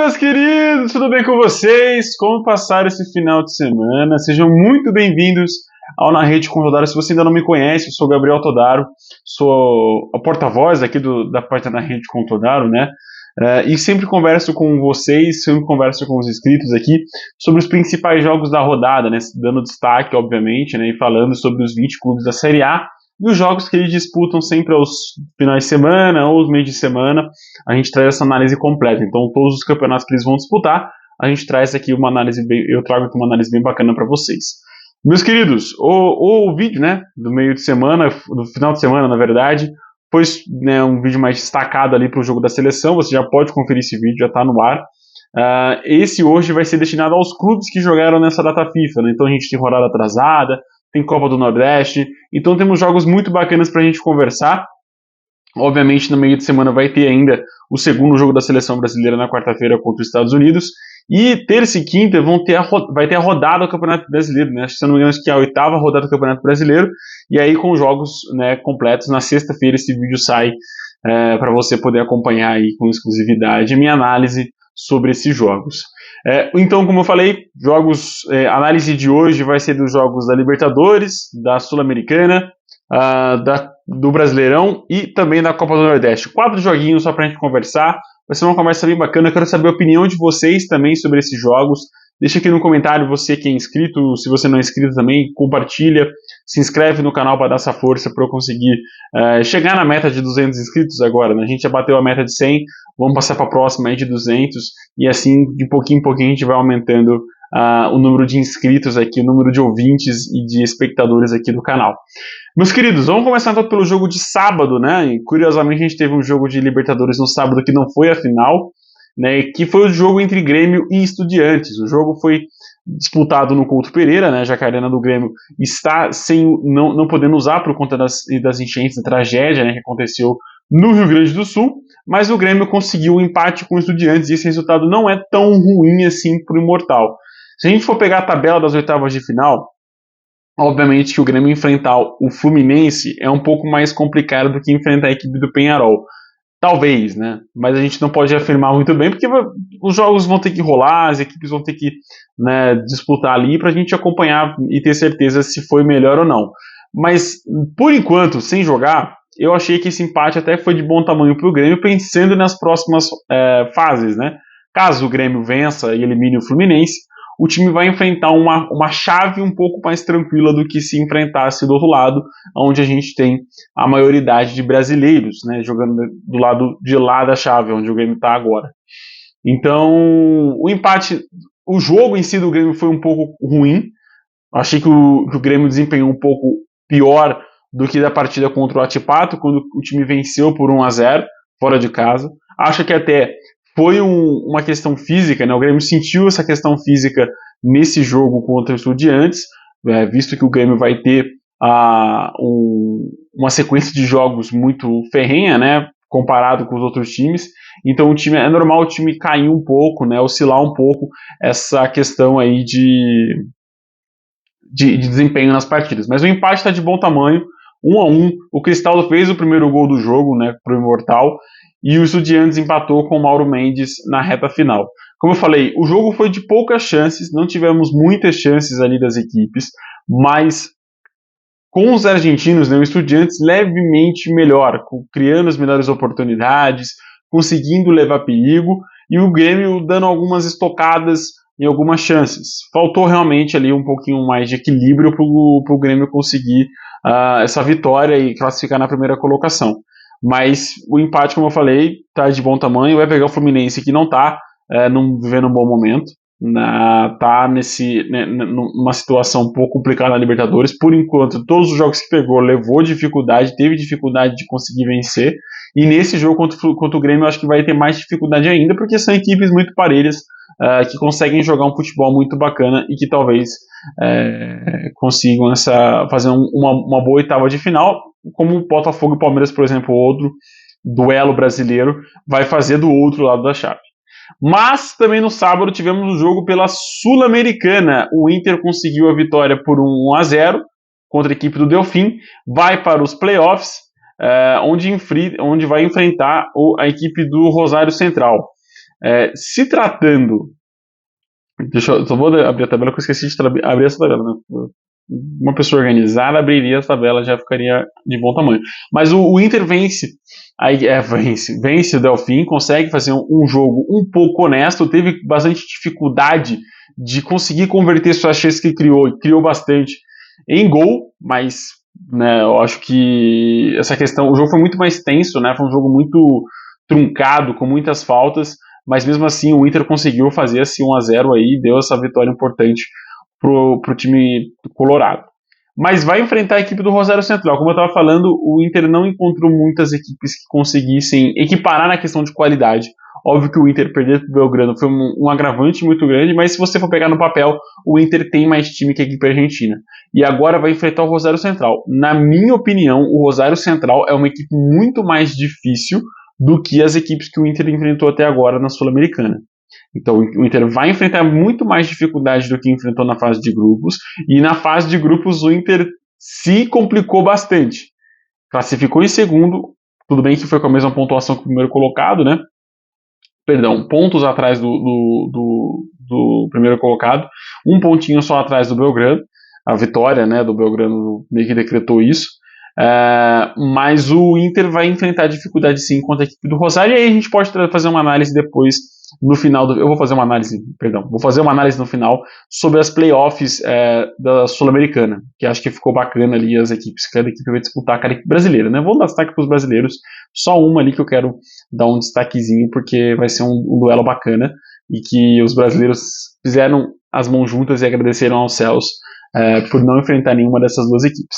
Meus queridos, tudo bem com vocês? Como passaram esse final de semana? Sejam muito bem-vindos ao Na Rede com Todaro. Se você ainda não me conhece, eu sou Gabriel Todaro, sou a porta-voz aqui da parte da Rede com Todaro, né? E sempre converso com vocês, sempre converso com os inscritos aqui sobre os principais jogos da rodada, né? Dando destaque, obviamente, né? E falando sobre os 20 clubes da Série A e os jogos que eles disputam sempre aos finais de semana ou os meios de semana. A gente traz essa análise completa. Então, todos os campeonatos que eles vão disputar, a gente traz aqui uma análise eu trago aqui uma análise bem bacana para vocês. Meus queridos, o vídeo, né, do meio de semana, do final de semana, na verdade, foi, né, um vídeo mais destacado ali para o jogo da seleção. Você já pode conferir esse vídeo, já está no ar. Esse hoje vai ser destinado aos clubes que jogaram nessa data FIFA, né? Então a gente tem rodada atrasada, tem Copa do Nordeste, então temos jogos muito bacanas para a gente conversar. Obviamente, no meio de semana vai ter ainda o segundo jogo da seleção brasileira na quarta-feira contra os Estados Unidos. E terça e quinta vai ter a rodada do Campeonato Brasileiro, né? Se eu não me engano, acho que é a 8ª rodada do Campeonato Brasileiro. E aí com jogos, né, completos. Na sexta-feira esse vídeo sai para você poder acompanhar aí com exclusividade a minha análise sobre esses jogos. Então, como eu falei, análise de hoje vai ser dos jogos da Libertadores, da Sul-Americana, do Brasileirão e também da Copa do Nordeste. 4 joguinhos só pra gente conversar. Vai ser uma conversa bem bacana. Eu quero saber a opinião de vocês também sobre esses jogos. Deixa aqui no comentário você que é inscrito. Se você não é inscrito também, compartilha. Se inscreve no canal para dar essa força para eu conseguir chegar na meta de 200 inscritos agora, né? A gente já bateu a meta de 100. Vamos passar para a próxima aí de 200. E assim, de pouquinho em pouquinho, a gente vai aumentando o número de inscritos aqui, o número de ouvintes e de espectadores aqui do canal. Meus queridos, vamos começar então pelo jogo de sábado, né? E, curiosamente, a gente teve um jogo de Libertadores no sábado que não foi a final, né? Que foi o jogo entre Grêmio e Estudiantes. O jogo foi disputado no Couto Pereira, né? Já que a Arena do Grêmio está não podendo usar por conta das enchentes, da tragédia, né, que aconteceu no Rio Grande do Sul, mas o Grêmio conseguiu um empate com o Estudiantes e esse resultado não é tão ruim assim para o Imortal. Se a gente for pegar a tabela das oitavas de final, obviamente que o Grêmio enfrentar o Fluminense é um pouco mais complicado do que enfrentar a equipe do Peñarol. Talvez, né? Mas a gente não pode afirmar muito bem, porque os jogos vão ter que rolar, as equipes vão ter que, né, disputar ali para a gente acompanhar e ter certeza se foi melhor ou não. Mas, por enquanto, sem jogar, eu achei que esse empate até foi de bom tamanho para o Grêmio, pensando nas próximas fases, né? Caso o Grêmio vença e elimine o Fluminense, o time vai enfrentar uma chave um pouco mais tranquila do que se enfrentasse do outro lado, onde a gente tem a maioridade de brasileiros, né, jogando do lado de lá da chave, onde o Grêmio está agora. Então, o jogo em si do Grêmio foi um pouco ruim. Achei que o Grêmio desempenhou um pouco pior do que da partida contra o Atipato, quando o time venceu por 1-0, fora de casa. Acho que até foi uma questão física, né? O Grêmio sentiu essa questão física nesse jogo contra o Estudiantes, visto que o Grêmio vai ter uma sequência de jogos muito ferrenha, né? Comparado com os outros times. Então é normal o time cair um pouco, né? Oscilar um pouco essa questão aí de desempenho nas partidas. Mas o empate está de bom tamanho, 1-1. O Cristaldo fez o primeiro gol do jogo, né, para o Imortal, e o Estudiantes empatou com o Mauro Mendes na reta final. Como eu falei, o jogo foi de poucas chances, não tivemos muitas chances ali das equipes, mas com os argentinos, né, o Estudiantes levemente melhor, criando as melhores oportunidades, conseguindo levar perigo, e o Grêmio dando algumas estocadas em algumas chances. Faltou realmente ali um pouquinho mais de equilíbrio para o Grêmio conseguir essa vitória e classificar na primeira colocação. Mas o empate, como eu falei, está de bom tamanho. Vai pegar o Fluminense, que não está vivendo um bom momento. Está numa situação um pouco complicada na Libertadores. Por enquanto, todos os jogos que pegou levou dificuldade, teve dificuldade de conseguir vencer. E nesse jogo contra o Grêmio, eu acho que vai ter mais dificuldade ainda, porque são equipes muito parelhas, que conseguem jogar um futebol muito bacana e que talvez consigam fazer uma boa oitava de final, como o Botafogo e Palmeiras, por exemplo, outro duelo brasileiro, vai fazer do outro lado da chave. Mas também no sábado tivemos um jogo pela Sul-Americana. O Inter conseguiu a vitória por 1-0 contra a equipe do Delfim, vai para os playoffs, onde vai enfrentar a equipe do Rosário Central. Se tratando... eu só vou abrir a tabela, porque eu esqueci de abrir essa tabela, né? Uma pessoa organizada abriria a tabela, já ficaria de bom tamanho. Mas o Inter vence o Delfim, consegue fazer um jogo um pouco honesto, teve bastante dificuldade de conseguir converter suas chances que criou bastante em gol, mas né, eu acho que essa questão, o jogo foi muito mais tenso, né? Foi um jogo muito truncado, com muitas faltas, mas mesmo assim o Inter conseguiu fazer esse 1-0 aí, deu essa vitória importante pro time colorado. Mas vai enfrentar a equipe do Rosário Central. Como eu estava falando, o Inter não encontrou muitas equipes que conseguissem equiparar na questão de qualidade. Óbvio que o Inter perder para o Belgrano foi um agravante muito grande, mas se você for pegar no papel, o Inter tem mais time que a equipe argentina. E agora vai enfrentar o Rosário Central. Na minha opinião, o Rosário Central é uma equipe muito mais difícil do que as equipes que o Inter enfrentou até agora na Sul-Americana. Então o Inter vai enfrentar muito mais dificuldade do que enfrentou na fase de grupos, e na fase de grupos o Inter se complicou bastante. Classificou em segundo, tudo bem que foi com a mesma pontuação que o primeiro colocado, né? Perdão, pontos atrás do primeiro colocado, um pontinho só atrás do Belgrano. A vitória, né, do Belgrano meio que decretou isso. Mas o Inter vai enfrentar dificuldade sim contra a equipe do Rosário, e aí a gente pode fazer uma análise depois no final eu vou fazer uma análise no final sobre as playoffs da Sul-Americana, que acho que ficou bacana ali as equipes, cada equipe vai disputar, cada equipe brasileira, né? Vamos dar destaque para os brasileiros, só uma ali que eu quero dar um destaquezinho, porque vai ser um duelo bacana, e que os brasileiros fizeram as mãos juntas e agradeceram aos céus por não enfrentar nenhuma dessas duas equipes.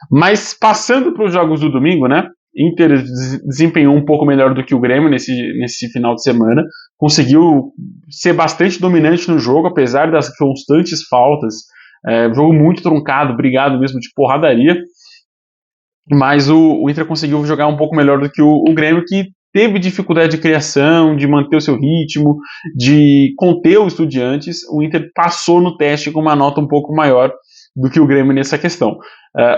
Mas passando para os jogos do domingo, né? Inter desempenhou um pouco melhor do que o Grêmio nesse final de semana, conseguiu ser bastante dominante no jogo, apesar das constantes faltas, jogo muito truncado, brigado mesmo de porradaria, mas o Inter conseguiu jogar um pouco melhor do que o Grêmio, que teve dificuldade de criação, de manter o seu ritmo, de conter o Estudiantes. O Inter passou no teste com uma nota um pouco maior do que o Grêmio nessa questão.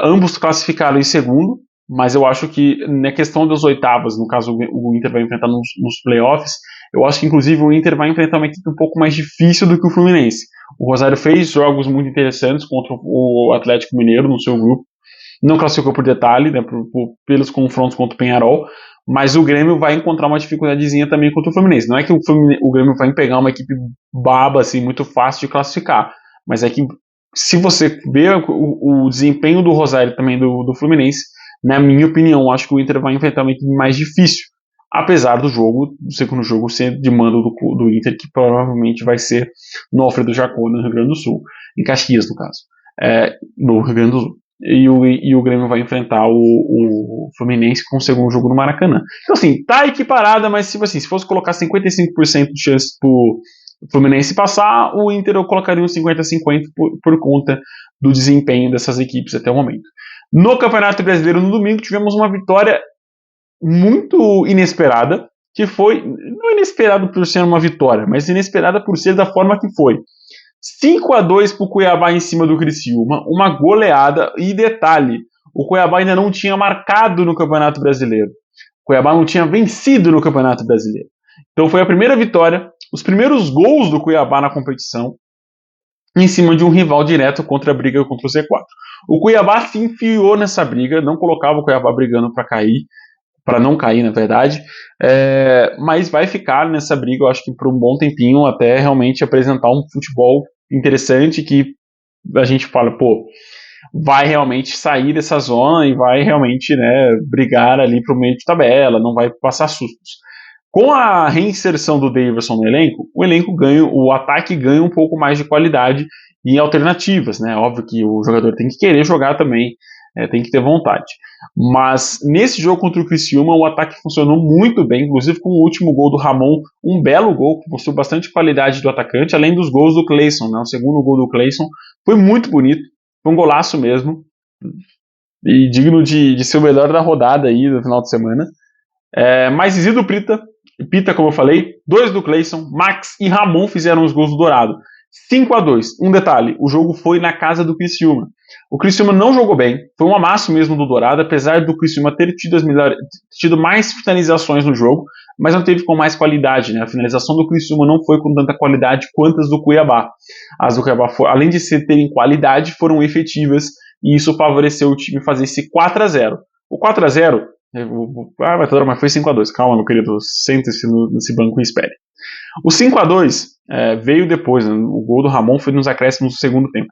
Ambos classificaram em segundo, mas eu acho que na questão das oitavas, no caso o Inter vai enfrentar nos playoffs, eu acho que inclusive o Inter vai enfrentar uma equipe um pouco mais difícil do que o Fluminense. O Rosário fez jogos muito interessantes contra o Atlético Mineiro no seu grupo, não classificou por detalhe, né, pelos confrontos contra o Peñarol, mas o Grêmio vai encontrar uma dificuldadezinha também contra o Fluminense. Não é que o Grêmio vai pegar uma equipe baba, assim, muito fácil de classificar, mas é que se você ver o desempenho do Rosário e também do Fluminense, na minha opinião, acho que o Inter vai enfrentar uma equipe mais difícil, apesar do segundo jogo ser de mando do Inter, que provavelmente vai ser no Alfredo Jacó, no Rio Grande do Sul, em Caxias, no caso, no Rio Grande do Sul. E o Grêmio vai enfrentar o Fluminense com o segundo jogo no Maracanã. Então, assim, tá equiparada, mas se fosse colocar 55% de chance pro Fluminense passar, o Inter eu colocaria uns 50-50 por conta do desempenho dessas equipes até o momento. No Campeonato Brasileiro, no domingo, tivemos uma vitória muito inesperada, que foi, não inesperado por ser uma vitória, mas inesperada por ser da forma que foi. 5-2 para o Cuiabá em cima do Criciúma, uma goleada, e detalhe, o Cuiabá ainda não tinha marcado no Campeonato Brasileiro. O Cuiabá não tinha vencido no Campeonato Brasileiro. Então foi a primeira vitória, os primeiros gols do Cuiabá na competição, em cima de um rival direto contra a briga contra o Z4. O Cuiabá se enfiou nessa briga, não colocava o Cuiabá brigando para não cair, na verdade, mas vai ficar nessa briga, eu acho que por um bom tempinho, até realmente apresentar um futebol interessante, que a gente fala, pô, vai realmente sair dessa zona e vai realmente, né, brigar ali pro meio de tabela, não vai passar sustos. Com a reinserção do Daverson no elenco, o ataque ganha um pouco mais de qualidade e alternativas, né? Óbvio que o jogador tem que querer jogar também, tem que ter vontade. Mas nesse jogo contra o Criciúma, o ataque funcionou muito bem, inclusive com o último gol do Ramon, um belo gol, que mostrou bastante qualidade do atacante, além dos gols do Cleison, né? O segundo gol do Cleison foi muito bonito, foi um golaço mesmo, e digno de ser o melhor da rodada aí do final de semana. Mas Isidro Pita, como eu falei, 2 do Cleison, Max e Ramon fizeram os gols do Dourado. 5-2. Um detalhe, o jogo foi na casa do Criciúma. O Criciúma não jogou bem, foi um amasso mesmo do Dourado, apesar do Criciúma ter tido mais finalizações no jogo, mas não teve com mais qualidade, né? A finalização do Criciúma não foi com tanta qualidade quanto as do Cuiabá. As do Cuiabá, além de terem qualidade, foram efetivas, e isso favoreceu o time fazer esse 4-0. O 4-0, mas foi 5-2, calma, meu querido, sente-se nesse banco e espere. O 5-2 veio depois, né? O gol do Ramon foi nos acréscimos do segundo tempo.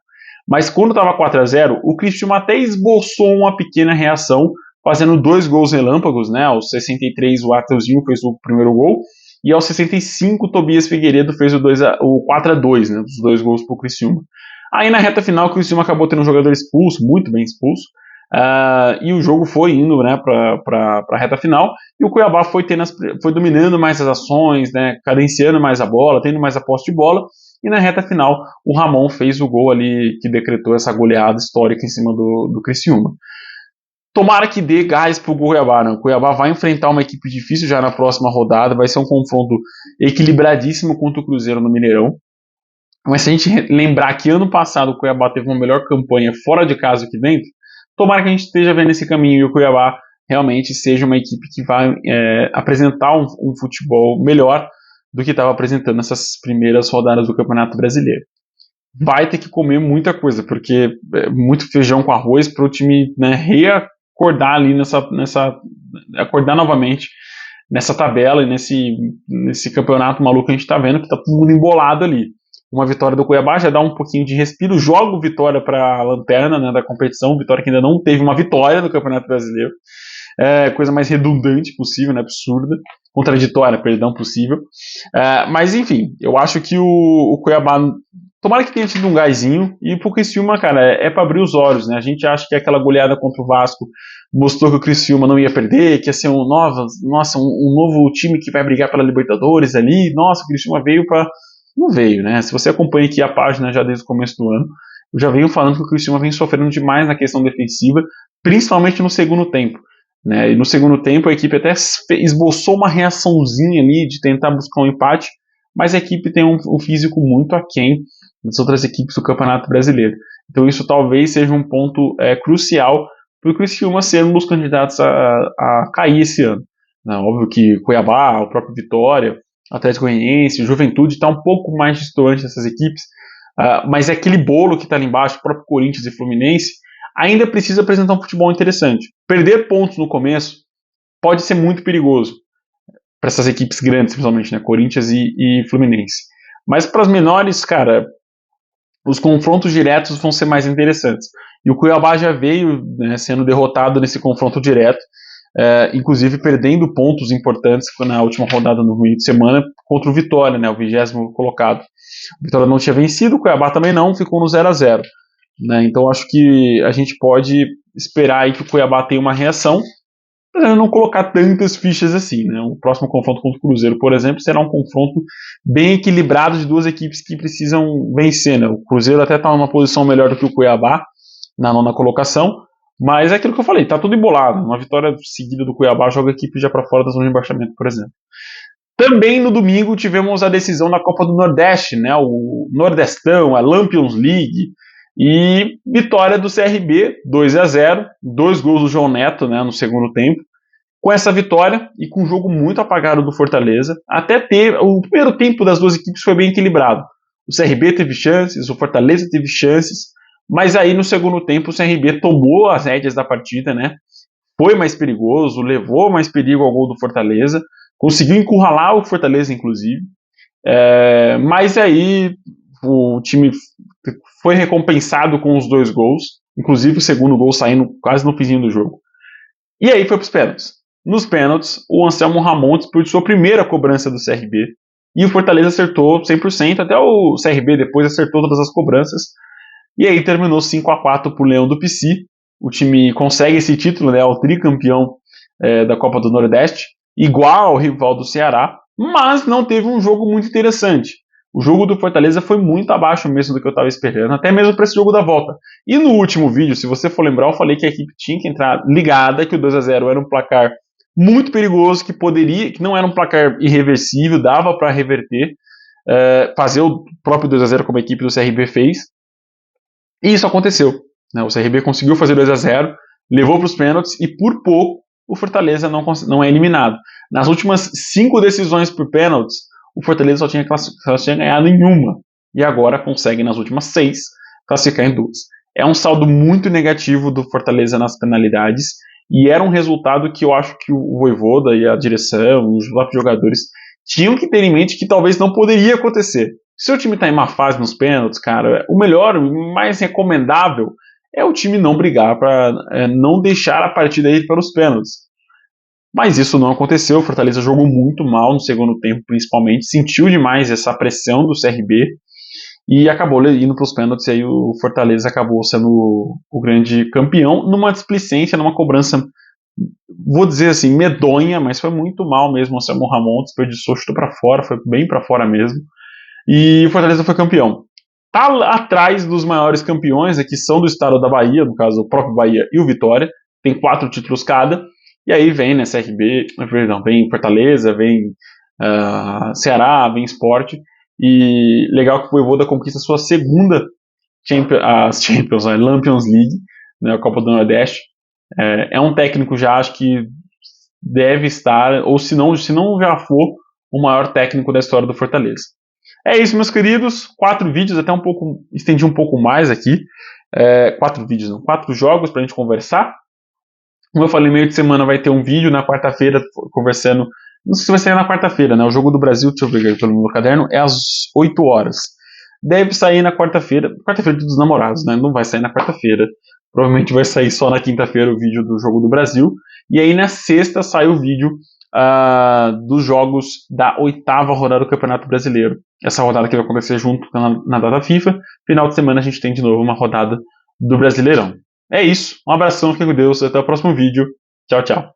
Mas quando estava 4-0, o Criciúma até esboçou uma pequena reação, fazendo 2 gols relâmpagos, né? Aos 63 o Ateuzinho fez o primeiro gol, e aos 65 o Tobias Figueiredo fez o 4-2, né? Os 2 gols para o Criciúma. Aí na reta final o Criciúma acabou tendo um jogador expulso, muito bem expulso, e o jogo foi indo, né, para a reta final, e o Cuiabá foi dominando mais as ações, né, cadenciando mais a bola, tendo mais a posse de bola, e na reta final o Ramon fez o gol ali que decretou essa goleada histórica em cima do Criciúma. Tomara que dê gás pro Cuiabá, né? O Cuiabá vai enfrentar uma equipe difícil já na próxima rodada, vai ser um confronto equilibradíssimo contra o Cruzeiro no Mineirão. Mas se a gente lembrar que ano passado o Cuiabá teve uma melhor campanha fora de casa que dentro, tomara que a gente esteja vendo esse caminho e o Cuiabá realmente seja uma equipe que vai apresentar um futebol melhor do que estava apresentando nessas primeiras rodadas do Campeonato Brasileiro. Vai ter que comer muita coisa, porque muito feijão com arroz para o time, né, reacordar ali acordar novamente nessa tabela e nesse campeonato maluco que a gente está vendo, que está todo mundo embolado ali. Uma vitória do Cuiabá já dá um pouquinho de respiro, joga o Vitória para a lanterna, né, da competição. Vitória que ainda não teve uma vitória no Campeonato Brasileiro. Coisa mais redundante possível, né, absurda. Contraditória, perdão, possível. Mas enfim, eu acho que o Cuiabá, tomara que tenha tido um gásinho, e pro Criciúma, cara, é para abrir os olhos, né? A gente acha que aquela goleada contra o Vasco mostrou que o Criciúma não ia perder, que ia ser um novo time que vai brigar pela Libertadores ali. Nossa, o Criciúma veio para... Não veio, né? Se você acompanha aqui a página já desde o começo do ano, eu já venho falando que o Criciúma vem sofrendo demais na questão defensiva, principalmente no segundo tempo, né? E no segundo tempo a equipe até esboçou uma reaçãozinha ali de tentar buscar um empate, mas a equipe tem um físico muito aquém das outras equipes do Campeonato Brasileiro. Então isso talvez seja um ponto crucial para o Criciúma ser um dos candidatos a cair esse ano. Óbvio que Cuiabá, o próprio Vitória, Atlético Goianiense, Juventude está um pouco mais distante dessas equipes, mas é aquele bolo que está ali embaixo, o próprio Corinthians e Fluminense, ainda precisa apresentar um futebol interessante. Perder pontos no começo pode ser muito perigoso para essas equipes grandes, principalmente, né, Corinthians e Fluminense. Mas para as menores, cara, os confrontos diretos vão ser mais interessantes. E o Cuiabá já veio, né, sendo derrotado nesse confronto direto, inclusive perdendo pontos importantes na última rodada no meio de semana contra o Vitória, né, o 20º colocado. O Vitória não tinha vencido, o Cuiabá também não, ficou no 0-0. Né, então acho que a gente pode esperar aí que o Cuiabá tenha uma reação, para não colocar tantas fichas assim. Né. O próximo confronto contra o Cruzeiro, por exemplo, será um confronto bem equilibrado de duas equipes que precisam vencer. Né. O Cruzeiro até está numa posição melhor do que o Cuiabá, na 9ª colocação, mas é aquilo que eu falei, tá tudo embolado. Uma vitória seguida do Cuiabá joga a equipe já para fora da zona de rebaixamento, por exemplo. Também no domingo tivemos a decisão da Copa do Nordeste, né, o Nordestão, a Lampions League, e vitória do CRB, 2-0, 2 gols do João Neto, né, no segundo tempo. Com essa vitória e com um jogo muito apagado do Fortaleza, o primeiro tempo das duas equipes foi bem equilibrado. O CRB teve chances, o Fortaleza teve chances, mas aí no segundo tempo o CRB tomou as rédeas da partida, né? Foi mais perigoso, levou mais perigo ao gol do Fortaleza, conseguiu encurralar o Fortaleza, inclusive, mas aí o time foi recompensado com os 2 gols, inclusive o segundo gol saindo quase no finzinho do jogo. E aí foi para os pênaltis. Nos pênaltis, o Anselmo Ramon desperdiçou a primeira cobrança do CRB, e o Fortaleza acertou 100%, até o CRB depois acertou todas as cobranças, e aí terminou 5-4 para o Leão do Pici. O time consegue esse título, né, o tricampeão da Copa do Nordeste, igual ao rival do Ceará, mas não teve um jogo muito interessante. O jogo do Fortaleza foi muito abaixo mesmo do que eu estava esperando, até mesmo para esse jogo da volta. E no último vídeo, se você for lembrar, eu falei que a equipe tinha que entrar ligada, que o 2-0 era um placar muito perigoso, que não era um placar irreversível, dava para reverter. fazer o próprio 2-0 como a equipe do CRB fez. E isso aconteceu. Né? O CRB conseguiu fazer 2-0, levou para os pênaltis e por pouco o Fortaleza não é eliminado. Nas últimas 5 decisões por pênaltis, o Fortaleza só tinha ganhado em uma. E agora consegue, nas últimas 6, classificar em 2. É um saldo muito negativo do Fortaleza nas penalidades. E era um resultado que eu acho que o Vojvoda e a direção, os próprios jogadores, tinham que ter em mente que talvez não poderia acontecer. Se o time está em má fase nos pênaltis, cara, o melhor, o mais recomendável é o time não brigar para não deixar a partida ir para os pênaltis. Mas isso não aconteceu, o Fortaleza jogou muito mal no segundo tempo, principalmente, sentiu demais essa pressão do CRB e acabou indo para os pênaltis, e aí o Fortaleza acabou sendo o grande campeão, numa displicência, numa cobrança, vou dizer assim, medonha, mas foi muito mal mesmo. O Samuel Ramon desperdiçou, chutou para fora, foi bem para fora mesmo, e o Fortaleza foi campeão. Tá atrás dos maiores campeões, que são do estado da Bahia, no caso o próprio Bahia e o Vitória, tem 4 títulos cada, e aí vem, né, CRB, perdão, vem Fortaleza, vem Ceará, vem Sport, e legal que o Vojvoda conquista sua segunda Lampions League, né, a Copa do Nordeste. É um técnico já, acho que deve estar, ou se não já for, o maior técnico da história do Fortaleza. É isso, meus queridos, 4 vídeos, até estendi um pouco mais aqui, 4 vídeos, não, 4 jogos pra gente conversar. Como eu falei, meio de semana vai ter um vídeo na quarta-feira, conversando, não sei se vai sair na quarta-feira, né, o Jogo do Brasil, deixa eu ver pelo meu caderno, é às 8 horas. Deve sair na quarta-feira dos namorados, né, não vai sair na quarta-feira, provavelmente vai sair só na quinta-feira o vídeo do Jogo do Brasil, e aí na sexta sai o vídeo dos jogos da 8ª rodada do Campeonato Brasileiro. Essa rodada que vai acontecer junto na data FIFA. Final de semana a gente tem de novo uma rodada do Brasileirão. É isso, um abração, fique com Deus, até o próximo vídeo. Tchau, tchau.